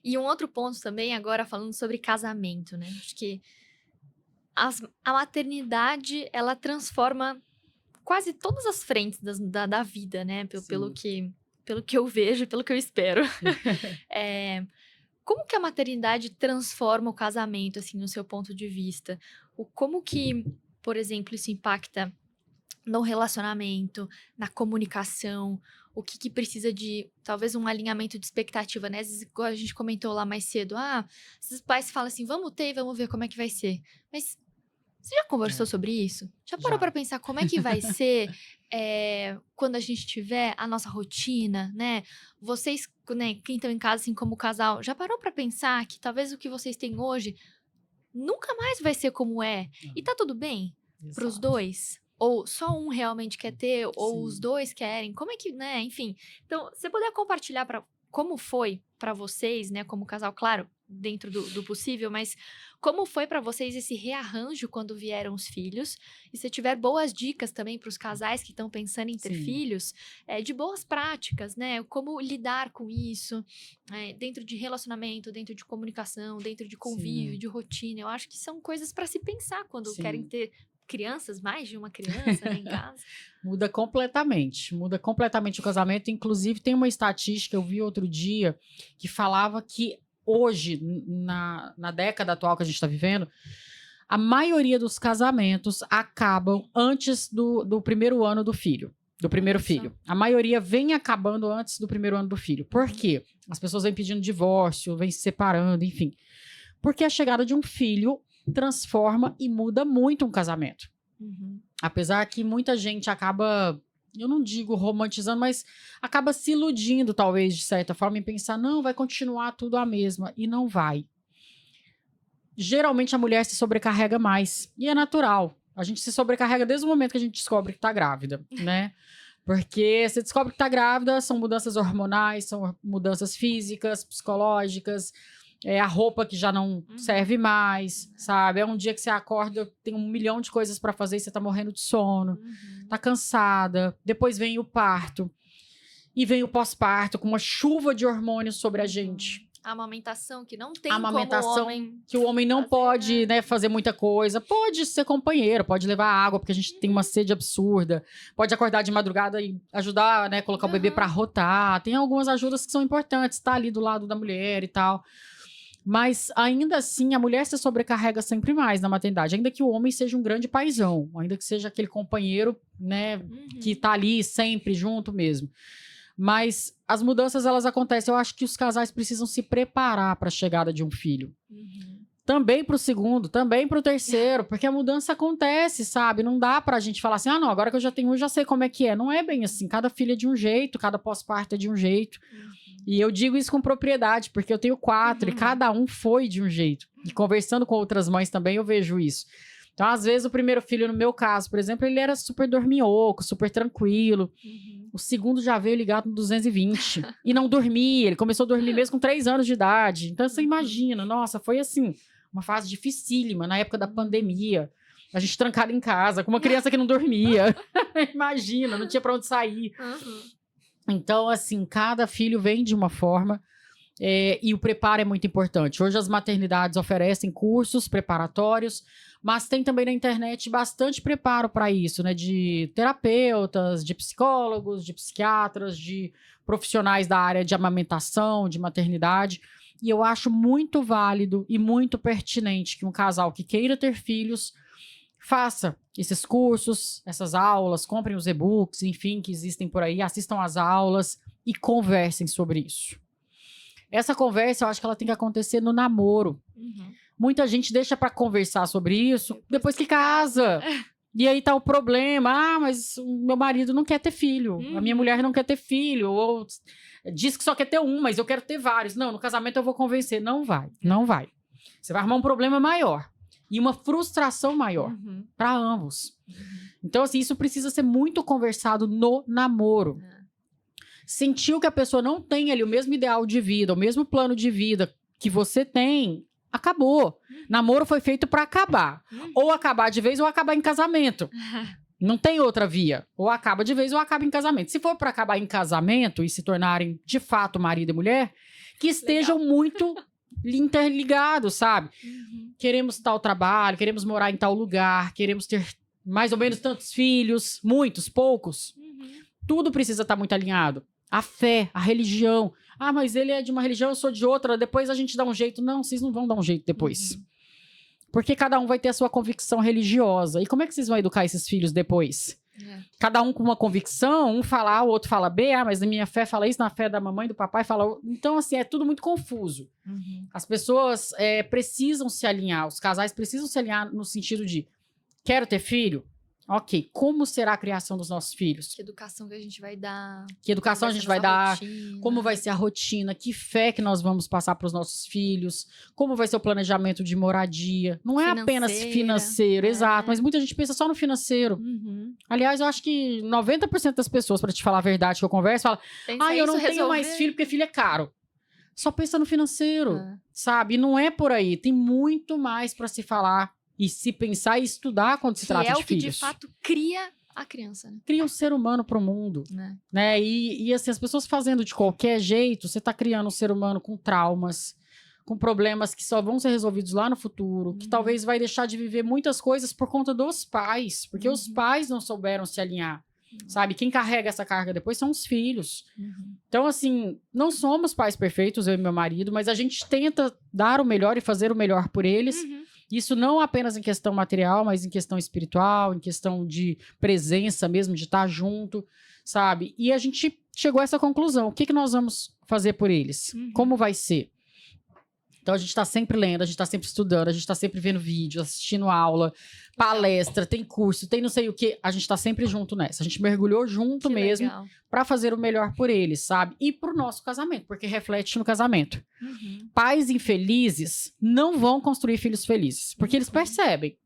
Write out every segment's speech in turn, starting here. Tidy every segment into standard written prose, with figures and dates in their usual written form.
E um outro ponto também, agora falando sobre casamento, né? Acho que a maternidade, ela transforma quase todas as frentes da vida, né? Sim. Pelo que eu vejo, pelo que eu espero. É, como que a maternidade transforma o casamento, assim, no seu ponto de vista? Como que, por exemplo, isso impacta no relacionamento, na comunicação, o que que precisa de, talvez, um alinhamento de expectativa, né? Às vezes, igual a gente comentou lá mais cedo, às vezes os pais falam assim, vamos ter e vamos ver como é que vai ser. Mas você já conversou É, sobre isso? Já parou já. para pensar como é que vai ser quando a gente tiver a nossa rotina, né? Vocês, né, quem estão em casa, assim, como casal, já parou para pensar que talvez o que vocês têm hoje nunca mais vai ser como é? E Hum, tá tudo bem para os exato. dois? Ou só um realmente quer ter, ou os Sim. dois querem? Como é que, né? Enfim. Então, você puder compartilhar para como foi para vocês, né, como casal, claro, dentro do possível, mas como foi para vocês esse rearranjo quando vieram os filhos? E se tiver boas dicas também para os casais que estão pensando em ter Sim. filhos, de boas práticas, né? Como lidar com isso, dentro de relacionamento, dentro de comunicação, dentro de convívio, Sim. de rotina. Eu acho que são coisas para se pensar quando querem Sim. ter crianças, mais de uma criança, né, em casa. Muda completamente o casamento. Inclusive, tem uma estatística, eu vi outro dia, que falava que hoje, na década atual que a gente está vivendo, a maioria dos casamentos acabam antes do primeiro ano do filho. Do primeiro Olha só. filho. A maioria vem acabando antes do primeiro ano do filho. Por Uhum. quê? As pessoas vêm pedindo divórcio, vêm se separando, enfim. Porque a chegada de um filho transforma e muda muito um casamento. Uhum. Apesar que muita gente acaba, eu não digo romantizando, mas acaba se iludindo, talvez, de certa forma, em pensar, não, vai continuar tudo a mesma. E não vai. Geralmente a mulher se sobrecarrega mais. E é natural. A gente se sobrecarrega desde o momento que a gente descobre que tá grávida, né? Porque você descobre que tá grávida, são mudanças hormonais, são mudanças físicas, psicológicas, a roupa que já não Uhum. serve mais, sabe? É um dia que você acorda, tem 1 milhão de coisas para fazer e você tá morrendo de sono, Uhum. tá cansada. Depois vem o parto e vem o pós-parto com uma chuva de hormônios sobre a Uhum. gente. A amamentação, que não A tem como o amamentação homem que o homem não fazer, pode, né? né, fazer muita coisa. Pode ser companheiro, pode levar água, porque a gente tem uma Uhum. sede absurda. Pode acordar de madrugada e ajudar, né, colocar o bebê para Aham. rotar. Tem algumas ajudas que são importantes, estar ali do lado da mulher e tal. Mas ainda assim, a mulher se sobrecarrega sempre mais na maternidade, ainda que o homem seja um grande paizão, ainda que seja aquele companheiro, né, que Uhum. tá ali sempre junto mesmo. Mas as mudanças, elas acontecem. Eu acho que os casais precisam se preparar para a chegada de um filho. Uhum. Também para o segundo, também para o terceiro, porque a mudança acontece, sabe? Não dá para a gente falar assim, ah, não, agora que eu já tenho um, já sei como é que é. Não é bem assim. Cada filho é de um jeito, cada pós-parto é de um jeito. Uhum. E eu digo isso com propriedade, porque eu tenho 4 e Uhum. cada um foi de um jeito. E conversando com outras mães também, eu vejo isso. Então, às vezes, o primeiro filho, no meu caso, por exemplo, ele era super dorminhoco, super tranquilo. Uhum. O segundo já veio ligado no 220 e não dormia. Ele começou a dormir mesmo com 3 anos de idade. Então você Uhum. imagina, nossa, foi assim, uma fase dificílima na época da Uhum. pandemia. A gente trancada em casa, com uma criança que não dormia. Imagina, não tinha para onde sair. Uhum. Então, assim, cada filho vem de uma forma. E o preparo é muito importante. Hoje as maternidades oferecem cursos preparatórios, mas tem também na internet bastante preparo para isso, né? De terapeutas, de psicólogos, de psiquiatras, de profissionais da área de amamentação, de maternidade. E eu acho muito válido e muito pertinente que um casal que queira ter filhos faça esses cursos, essas aulas, comprem os e-books, enfim, que existem por aí, assistam às aulas e conversem sobre isso. Essa conversa, eu acho que ela tem que acontecer no namoro. Uhum. Muita gente deixa para conversar sobre isso Depois depois que que casa. casa. E aí tá o problema. Ah, mas o meu marido não quer ter filho. A minha mulher Uhum. não quer ter filho. Ou diz que só quer ter um, mas eu quero ter vários. Não, no casamento eu vou convencer. Não vai, não É. vai. Você vai arrumar um problema maior. E uma frustração maior Uhum. para ambos. Uhum. Então, assim, isso precisa ser muito conversado no namoro. É. Sentiu que a pessoa não tem ali o mesmo ideal de vida, o mesmo plano de vida que você tem, acabou. Uhum. Namoro foi feito para acabar. Uhum. Ou acabar de vez ou acabar em casamento. Não tem outra via. Ou acaba de vez ou acaba em casamento. Se for para acabar em casamento e se tornarem, de fato, marido e mulher, que estejam muito interligados, sabe? Queremos tal trabalho, queremos morar em tal lugar, queremos ter mais ou menos tantos filhos, muitos, poucos. Tudo precisa estar muito alinhado. A fé, a religião. Ah, mas ele é de uma religião, eu sou de outra, depois a gente dá um jeito. Não, vocês não vão dar um jeito depois. Porque cada um vai ter a sua convicção religiosa. E como é que vocês vão educar esses filhos depois? Cada um com uma convicção, um fala A, o outro fala B, mas na minha fé fala isso, na fé da mamãe, do papai fala... Então, assim, é tudo muito confuso. As pessoas precisam se alinhar, os casais precisam se alinhar no sentido de quero ter filho? Ok, como será a criação dos nossos filhos? Que educação que a gente vai dar? Que educação a gente vai dar? Como vai ser a rotina? Que fé que nós vamos passar para os nossos filhos? Como vai ser o planejamento de moradia? Não é apenas financeiro, exato, mas muita gente pensa só no financeiro. Aliás, eu acho que 90% das pessoas, para te falar a verdade que eu converso, falam: eu não tenho mais filho porque filho é caro. Só pensa no financeiro, sabe? E não é por aí, tem muito mais para se falar. E se pensar e estudar quando se trata de filhos. Que é o que, de fato, cria a criança, né? Cria um ser humano para o mundo. Né? E, assim, as pessoas fazendo de qualquer jeito, você está criando um ser humano com traumas, com problemas que só vão ser resolvidos lá no futuro, que talvez vai deixar de viver muitas coisas por conta dos pais, porque os pais não souberam se alinhar. Sabe? Quem carrega essa carga depois são os filhos. Então, assim, não somos pais perfeitos, eu e meu marido, mas a gente tenta dar o melhor e fazer o melhor por eles. Isso não apenas em questão material, mas em questão espiritual, em questão de presença mesmo, de estar junto, sabe? E a gente chegou a essa conclusão. O que nós vamos fazer por eles? Como vai ser? Então, a gente está sempre lendo, a gente está sempre estudando, a gente está sempre vendo vídeo, assistindo aula, palestra, tem curso, tem não sei o quê. A gente está sempre junto nessa. A gente mergulhou junto mesmo para fazer o melhor por eles, sabe? E pro nosso casamento, porque reflete no casamento. Pais infelizes não vão construir filhos felizes, porque eles percebem.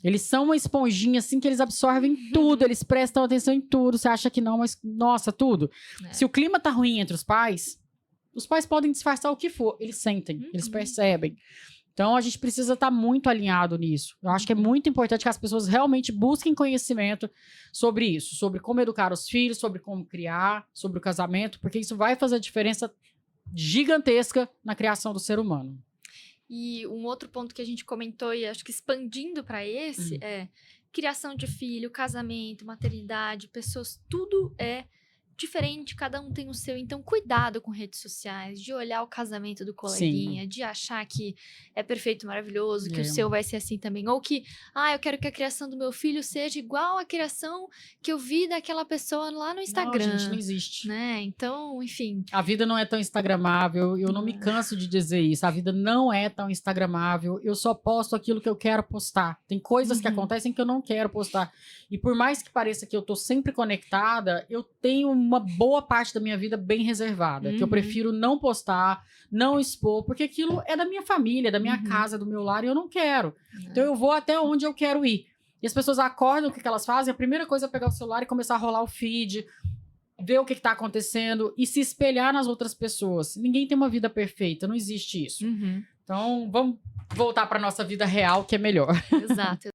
Eles são uma esponjinha, assim, que eles absorvem tudo, eles prestam atenção em tudo. Você acha que não, mas, nossa, tudo. Se o clima tá ruim entre os pais podem disfarçar o que for. Eles sentem, eles percebem. Então, a gente precisa estar muito alinhado nisso. Eu acho que é muito importante que as pessoas realmente busquem conhecimento sobre isso, sobre como educar os filhos, sobre como criar, sobre o casamento, porque isso vai fazer diferença gigantesca na criação do ser humano. E um outro ponto que a gente comentou, e acho que expandindo para esse, é criação de filho, casamento, maternidade, pessoas, tudo é diferente, cada um tem o seu. Então, cuidado com redes sociais, de olhar o casamento do coleguinha, de achar que é perfeito, maravilhoso, que o seu vai ser assim também. Ou que, eu quero que a criação do meu filho seja igual à criação que eu vi daquela pessoa lá no Instagram. Não, gente, não existe. Né? Então, enfim. A vida não é tão instagramável, eu não me canso de dizer isso. A vida não é tão instagramável, eu só posto aquilo que eu quero postar. Tem coisas que acontecem que eu não quero postar. E por mais que pareça que eu tô sempre conectada, eu tenho uma boa parte da minha vida bem reservada, que eu prefiro não postar, não expor, porque aquilo é da minha família, da minha casa, do meu lar, e eu não quero. Então eu vou até onde eu quero ir. E as pessoas acordam, o que elas fazem? A primeira coisa é pegar o celular e começar a rolar o feed, ver o que está acontecendo e se espelhar nas outras pessoas. Ninguém tem uma vida perfeita, não existe isso. Então vamos voltar para nossa vida real, que é melhor. Exato.